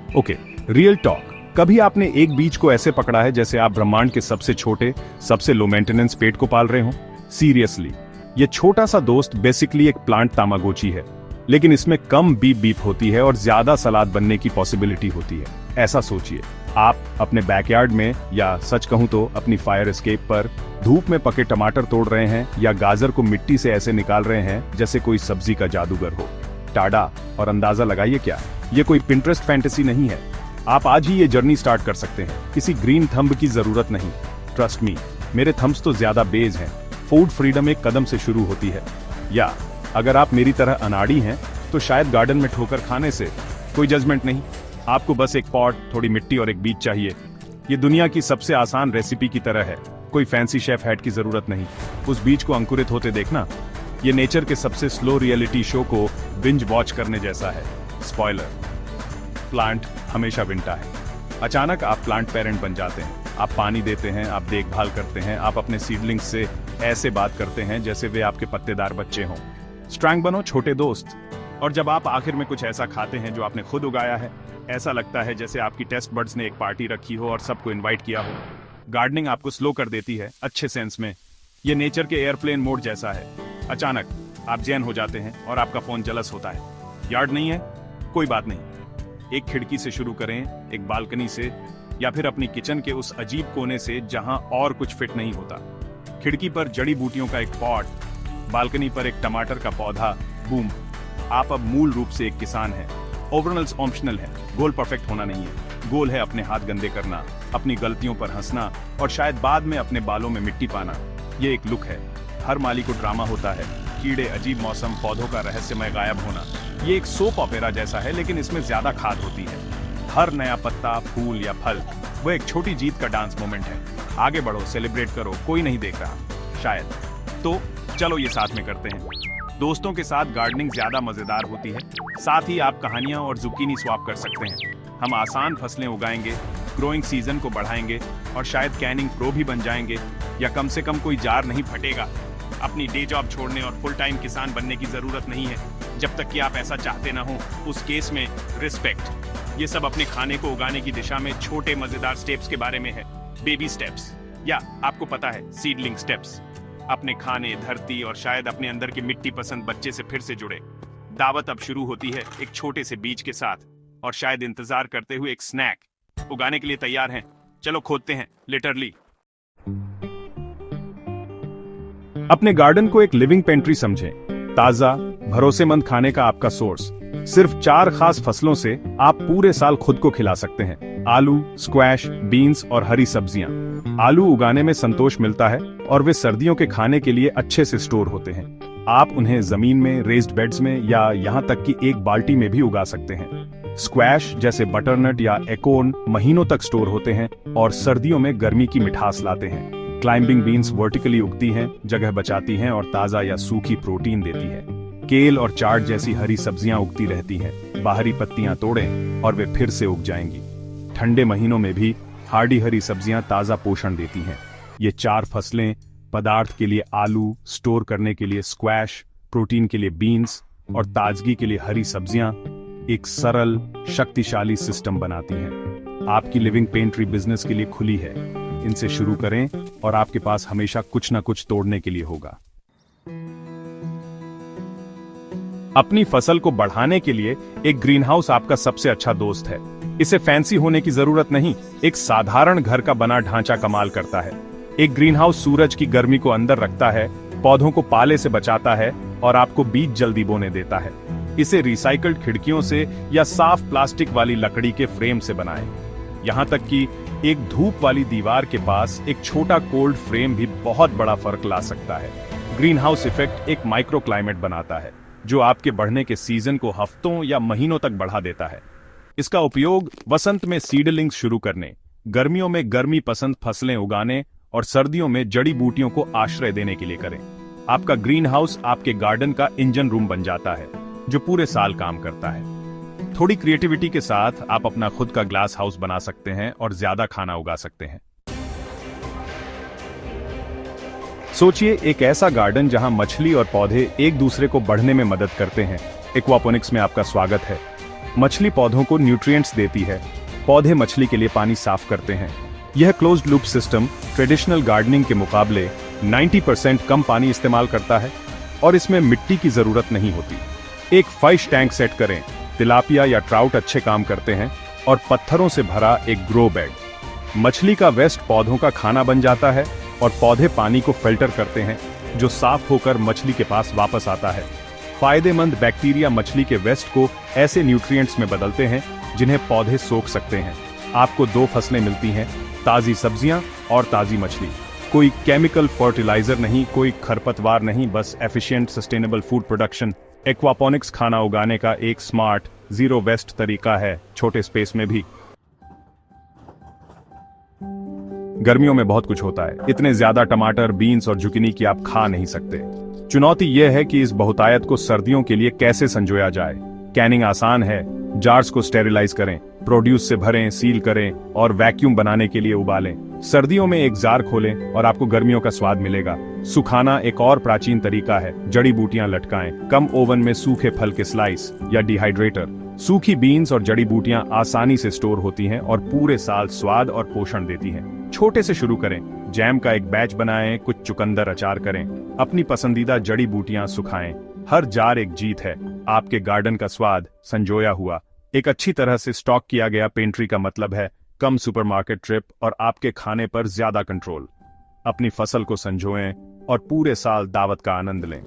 Okay, real talk. कभी आपने एक बीज को ऐसे पकड़ा है जैसे आप ब्रह्मांड के सबसे छोटे, सबसे लो मेंटेनेंस पेट को पाल रहे हो? सीरियसली, ये छोटा सा दोस्त बेसिकली एक प्लांट तामागोची है, लेकिन इसमें कम बीप बीप होती है और ज्यादा सलाद बनने की पॉसिबिलिटी होती है। ऐसा सोचिए, आप अपने बैकयार्ड में, या सच कहूं तो अपनी फायर एस्केप पर धूप में पके टमाटर तोड़ रहे हैं या गाजर को मिट्टी से ऐसे निकाल रहे हैं जैसे कोई सब्जी का जादूगर हो। टाडा, और अंदाजा लगाइए क्या, ये कोई पिंटरेस्ट फैंटेसी नहीं है। आप आज ही ये जर्नी स्टार्ट कर सकते हैं। किसी ग्रीन थंब की जरूरत नहीं। ट्रस्ट मी, मेरे थंब्स तो ज्यादा बेज हैं। फूड फ्रीडम एक कदम से शुरू होती है। या अगर आप मेरी तरह अनाड़ी हैं तो शायद गार्डन में ठोकर खाने से कोई जजमेंट नहीं। आपको बस एक पॉट, थोड़ी मिट्टी और एक बीज चाहिए। ये दुनिया की सबसे आसान रेसिपी की तरह है। कोई फैंसी शेफ हैट की जरूरत नहीं। उस बीज को अंकुरित होते देखना, ये नेचर के सबसे स्लो रियलिटी शो को बिंज वॉच करने जैसा है। स्पॉइलर, प्लांट हमेशा विंटा है। अचानक आप प्लांट पेरेंट बन जाते हैं। आप पानी देते हैं, आप देखभाल करते हैं, आप अपने सीडलिंग्स से ऐसे बात करते हैं जैसे वे आपके पत्तेदार बच्चे हों। स्ट्रॉन्ग बनो छोटे दोस्त। और जब आप आखिर में कुछ ऐसा खाते हैं जो आपने खुद उगाया है, ऐसा लगता है जैसे आपकी टेस्ट बड्स ने एक पार्टी रखी हो और सबको इनवाइट किया हो। गार्डनिंग आपको स्लो कर देती है, अच्छे सेंस में। ये नेचर के एयरप्लेन मोड जैसा है। अचानक आप जैन हो जाते हैं और आपका फोन जलस होता है। यार्ड नहीं है? कोई बात नहीं। एक खिड़की से शुरू करें, एक बालकनी से, या फिर अपनी किचन के उस अजीब कोने से जहां और कुछ फिट नहीं होता। खिड़की पर जड़ी बूटियों का एक पॉट, बालकनी पर एक टमाटर का पौधा। बूम, आप अब मूल रूप से एक किसान हैं। ओवरऑल्स ऑप्शनल है। गोल परफेक्ट होना नहीं है। गोल है अपने हाथ गंदे करना, अपनी गलतियों पर हंसना और शायद बाद में अपने बालों में मिट्टी पाना। ये एक लुक है। हर माली को ड्रामा होता है। कीड़े, अजीब मौसम, पौधों का रहस्यमय गायब होना। ये एक सोप ऑपेरा जैसा है, लेकिन इसमें ज्यादा खाद होती है। हर नया पत्ता, फूल या फल वो एक छोटी जीत का डांस मोमेंट है। आगे बढ़ो, सेलिब्रेट करो, कोई नहीं देख रहा शायद। तो चलो ये साथ में करते हैं। दोस्तों के साथ गार्डनिंग ज्यादा मजेदार होती है। साथ ही आप कहानियां और जुकीनी स्वैप कर सकते हैं। हम आसान फसलें उगाएंगे, ग्रोइंग सीजन को बढ़ाएंगे और शायद कैनिंग प्रो भी बन जाएंगे, या कम से कम कोई जार नहीं फटेगा। अपनी डे जॉब छोड़ने और फुल टाइम किसान बनने की जरूरत नहीं है, जब तक कि आप ऐसा चाहते ना हो। उस केस में रिस्पेक्ट। ये सब अपने खाने को उगाने की दिशा में छोटे मजेदार स्टेप्स के बारे में है। बेबी स्टेप्स, या आपको पता है, सीडलिंग स्टेप्स। अपने खाने, धरती और शायद अपने अंदर की मिट्टी पसंद बच्चे से फिर से जुड़े। दावत अब शुरू होती है, एक छोटे से बीज के साथ, और शायद इंतजार करते हुए एक स्नैक। उगाने के लिए तैयार हैं? चलो खोदते हैं, लिटरली। अपने गार्डन को एक लिविंग पेंट्री समझें। ताजा, भरोसेमंद खाने का आपका सोर्स। सिर्फ 4 खास फसलों से आप पूरे साल खुद को खिला सकते हैं। आलू, स्क्वैश, बीन्स और हरी सब्जियां। आलू उगाने में संतोष मिलता है और वे सर्दियों के खाने के लिए अच्छे से स्टोर होते हैं। आप उन्हें जमीन में, रेज्ड बेड्स में, या यहाँ तक कि एक बाल्टी में भी उगा सकते हैं। स्क्वैश जैसे बटरनट या एकोर्न महीनों तक स्टोर होते हैं और सर्दियों में गर्मी की मिठास लाते हैं। क्लाइंबिंग बीन्स वर्टिकली उगती हैं, जगह बचाती हैं और ताजा या सूखी प्रोटीन देती है। केल और चाट जैसी हरी सब्जियां उगती रहती हैं। बाहरी पत्तियां तोड़ें और वे फिर से उग जाएंगी। ठंडे महीनों में भी हार्डी हरी सब्जियां ताजा पोषण देती हैं। ये 4 फसलें, पदार्थ के लिए आलू, स्टोर करने के लिए स्क्वैश, प्रोटीन के लिए बीन्स और ताजगी के लिए हरी सब्जियां, एक सरल, शक्तिशाली सिस्टम बनाती हैं। आपकी लिविंग पेंट्री बिजनेस के लिए खुली है। इनसे शुरू करें और आपके पास हमेशा कुछ ना कुछ तोड़ने के लिए होगा। अपनी फसल को बढ़ाने के लिए एक ग्रीनहाउस आपका सबसे अच्छा दोस्त है। इसे फैंसी होने की जरूरत नहीं, एक साधारण घर का बना ढांचा कमाल करता है। एक ग्रीनहाउस सूरज की गर्मी को अंदर रखता है, पौधों को पाले से बचाता है और आपको बीज जल्दी बोने देता है। इसे रिसाइकल्ड खिड़कियों से या साफ प्लास्टिक वाली लकड़ी के फ्रेम से बनाएं। यहाँ तक कि एक धूप वाली दीवार के पास एक छोटा कोल्ड फ्रेम भी बहुत बड़ा फर्क ला सकता है। ग्रीन हाउस इफेक्ट एक माइक्रो क्लाइमेट बनाता है, जो आपके बढ़ने के सीजन को हफ्तों या महीनों तक बढ़ा देता है। इसका उपयोग वसंत में सीडलिंग्स शुरू करने, गर्मियों में गर्मी पसंद फसलें उगाने और सर्दियों में जड़ी बूटियों को आश्रय देने के लिए करें। आपका ग्रीन हाउस आपके गार्डन का इंजन रूम बन जाता है, जो पूरे साल काम करता है। थोड़ी क्रिएटिविटी के साथ आप अपना खुद का ग्लास हाउस बना सकते हैं और ज्यादा खाना उगा सकते हैं। सोचिए, एक ऐसा गार्डन जहां मछली और पौधे एक दूसरे को बढ़ने में मदद करते हैं। एक्वापोनिक्स में आपका स्वागत है। मछली पौधों को न्यूट्रिएंट्स देती है, पौधे मछली के लिए पानी साफ करते हैं। यह closed loop system traditional gardening के मुकाबले 90% कम पानी इस्तेमाल करता है और इसमें मिट्टी की जरूरत नहीं होती। एक फिश टैंक सेट करें, तिलापिया या ट्राउट अच्छे काम करते हैं, और पत्थरों से भरा एक ग्रो बेड। मछली का वेस्ट पौधों का खाना बन जाता है और पौधे पानी को फिल्टर करते हैं, जो साफ होकर मछली के पास वापस आता है। फायदेमंद बैक्टीरिया मछली के वेस्ट को ऐसे न्यूट्रिएंट्स में बदलते हैं जिन्हें पौधे सोख सकते हैं। आपको 2 फसलें मिलती हैं, ताजी सब्जियां और ताजी मछली। कोई केमिकल फर्टिलाइजर नहीं, कोई खरपतवार नहीं, बस efficient sustainable food production. Aquaponics खाना उगाने का एक स्मार्ट जीरो वेस्ट तरीका है, छोटे स्पेस में भी। गर्मियों में बहुत कुछ होता है, इतने ज्यादा टमाटर, बीन्स और जुकिनी की आप खा नहीं सकते। चुनौती यह है कि इस बहुतायत को सर्दियों के लिए कैसे संजोया जाए। कैनिंग आसान है, जार्स को स्टेरिलाइज करें, प्रोड्यूस से भरें, सील करें और वैक्यूम बनाने के लिए उबालें। सर्दियों में एक जार खोलें और आपको गर्मियों का स्वाद मिलेगा। सुखाना एक और प्राचीन तरीका है, जड़ी बूटियां लटकाएं, कम ओवन में सूखे फल के स्लाइस या डिहाइड्रेटर। सूखी बीन्स और जड़ी बूटियां आसानी से स्टोर होती हैं और पूरे साल स्वाद और पोषण देती हैं। छोटे से शुरू करें, जैम का एक बैच बनाएं, कुछ चुकंदर अचार करें, अपनी पसंदीदा जड़ी बूटियां सुखाएं। हर जार एक जीत है, आपके गार्डन का स्वाद संजोया हुआ। एक अच्छी तरह से स्टॉक किया गया पेंट्री का मतलब है कम सुपरमार्केट ट्रिप और आपके खाने पर ज्यादा कंट्रोल। अपनी फसल को संजोएं और पूरे साल दावत का आनंद लें।